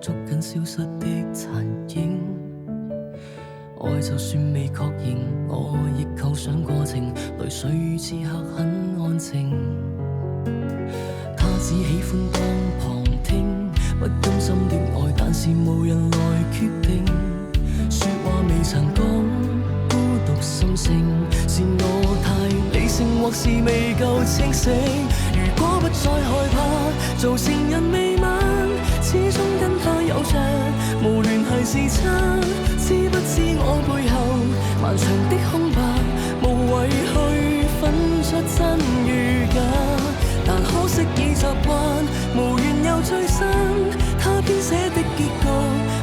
捉緊消失的殘影。愛就算未確認，我亦構想過程，淚水與此刻很安靜。他只喜歡當旁聽，不甘心的愛，但是無人來決定。說話未曾講，孤獨心聲，是我太理性，或是未夠清醒。如果不再害怕做情人未晚，始終跟他有着無聯繫時差。知不知我背後漫長的空白，無謂去分出真與假。但可惜已習慣，無緣又再生。他編寫的結局，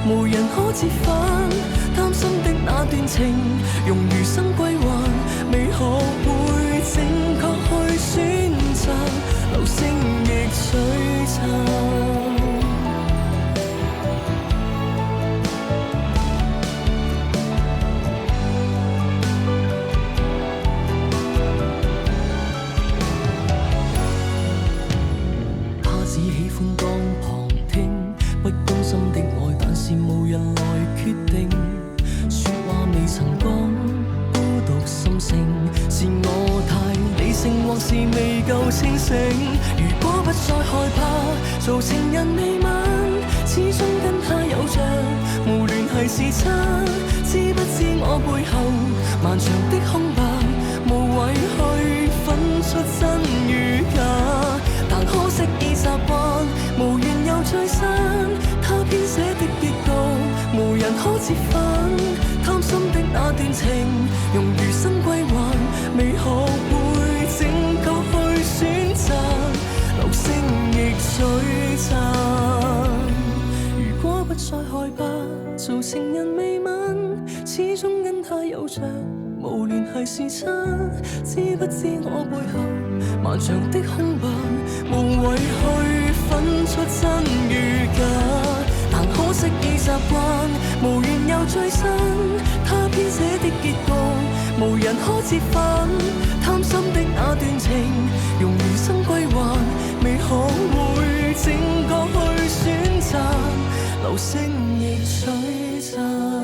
無人可折返。擔心的那段情，用餘生歸還，未學會正確去選擇，流星亦璀璨。無人來決定，說話未曾講，孤獨心聲，是我太理性，或是未夠清醒。如果不再害怕做情人未晚，始終跟他有着無聯繫時差。知不知我背後漫長的空白，無謂去分出真與假。但可惜已習慣，無緣又再散。他編寫的結局，無人可折返。貪心的那段情，用餘生歸還，未學會正確去選擇，流星亦璀璨。如果不再害怕做情人未晚，始終跟他有着無聯繫時差。知不知我背後漫長的空白，無謂去分出真與假。但可惜已習慣，無緣又再生。他編寫的結局，無人可折返。貪心的那段情，用餘生歸還，未學會正確去選擇，流星亦璀璨。